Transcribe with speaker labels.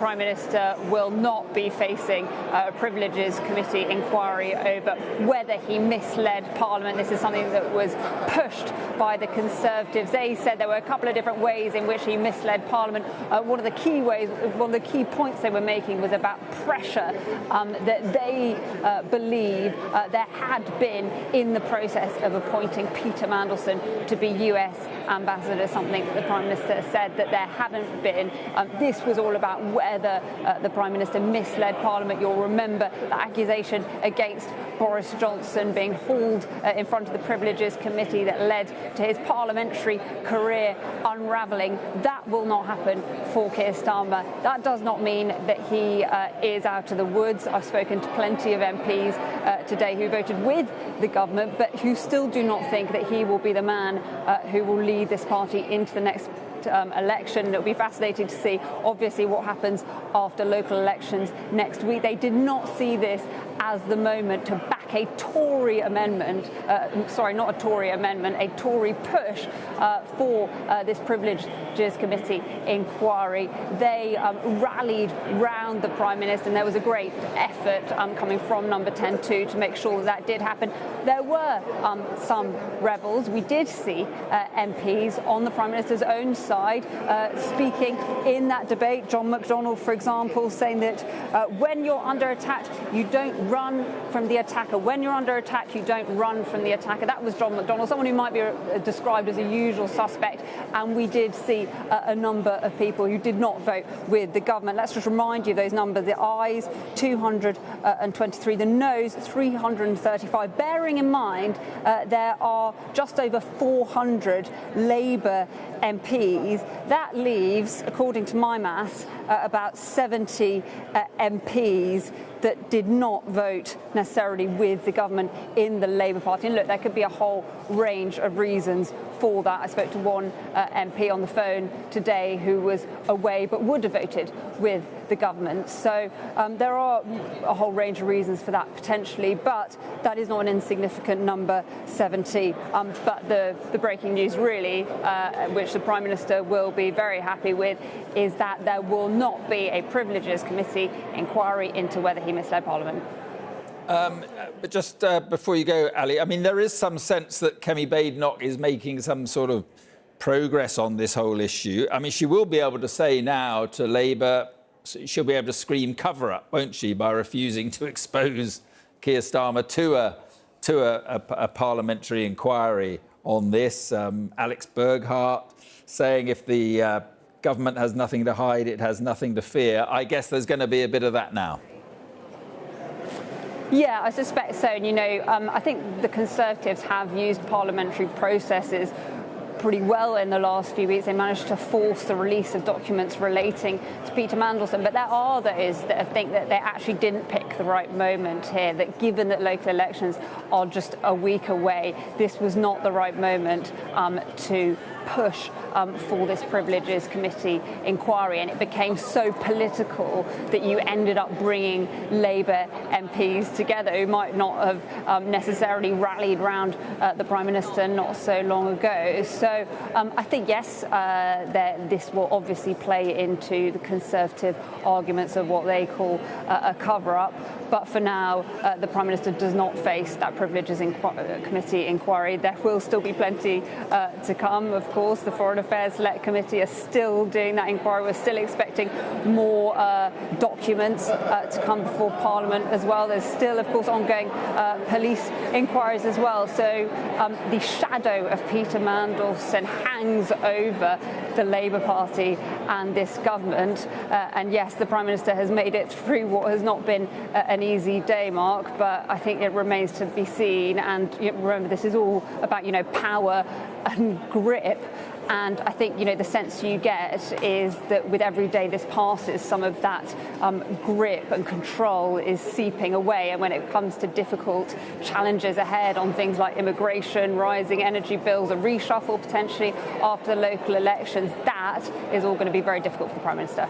Speaker 1: Prime Minister will not be facing a Privileges Committee inquiry over whether he misled Parliament. This is something that was pushed by the Conservatives. They said there were a couple of different ways in which he misled Parliament. One of the key points they were making was about pressure that they believe there had been in the process of appointing Peter Mandelson to be US ambassador, something that the Prime Minister said that there hadn't been. This was all about whether the Prime Minister misled Parliament. You'll remember the accusation against Boris Johnson being hauled in front of the Privileges Committee that led to his parliamentary career unravelling. That will not happen for Keir Starmer. That does not mean that he is out of the woods. I've spoken to plenty of MPs today who voted with the government, but who still do not think that he will be the man who will lead this party into the next election. It'll be fascinating to see, obviously, what happens after local elections next week. They did not see this as the moment to back a Tory amendment, not a Tory amendment, a Tory push for this Privileges Committee inquiry. They rallied round the Prime Minister, and there was a great effort coming from Number 10-2 to make sure that did happen. There were some rebels. We did see MPs on the Prime Minister's own side speaking in that debate. John McDonnell, for example, saying that when you're under attack, you don't run from the attacker. When you're under attack, you don't run from the attacker. That was John McDonnell, someone who might be described as a usual suspect. And we did see a number of people who did not vote with the government. Let's just remind you those numbers. The ayes, 223. The noes, 335. Bearing in mind there are just over 400 Labour MPs. That leaves, according to my maths, about 70 MPs that did not vote necessarily with the government in the Labour Party. And look, there could be a whole range of reasons for that. I spoke to one MP on the phone today who was away but would have voted with the government. So there are a whole range of reasons for that potentially, but that is not an insignificant number, 70. But the breaking news really, which the Prime Minister will be very happy with, is that there will not be a Privileges Committee inquiry into whether he misled Parliament.
Speaker 2: But just before you go, Ali, I mean, there is some sense that Kemi Badenoch is making some sort of progress on this whole issue. I mean, she will be able to say now to Labour, she'll be able to scream cover up, won't she, by refusing to expose Keir Starmer to a parliamentary inquiry on this. Alex Burghardt saying if the government has nothing to hide, it has nothing to fear. I guess there's going to be a bit of that now.
Speaker 1: Yeah, I suspect so. And, I think the Conservatives have used parliamentary processes pretty well in the last few weeks. They managed to force the release of documents relating to Peter Mandelson. But there are others that think that they actually didn't pick the right moment here, that given that local elections are just a week away, this was not the right moment to push for this Privileges Committee inquiry. And it became so political that you ended up bringing Labour MPs together who might not have necessarily rallied round the Prime Minister not so long ago. So I think, yes, this will obviously play into the Conservative arguments of what they call a cover-up. But for now, the Prime Minister does not face that Privileges Committee inquiry. There will still be plenty to come. Of course, the Foreign Affairs Select Committee are still doing that inquiry. We're still expecting more documents to come before Parliament as well. There's still, of course, ongoing police inquiries as well. So the shadow of Peter Mandelson hangs over the Labour Party and this government. And yes, the Prime Minister has made it through what has not been an easy day, Mark, but I think it remains to be seen. And remember, this is all about, power and grip. And I think, the sense you get is that with every day this passes, some of that grip and control is seeping away. And when it comes to difficult challenges ahead on things like immigration, rising energy bills, a reshuffle potentially after the local elections, that is all going to be very difficult for the Prime Minister.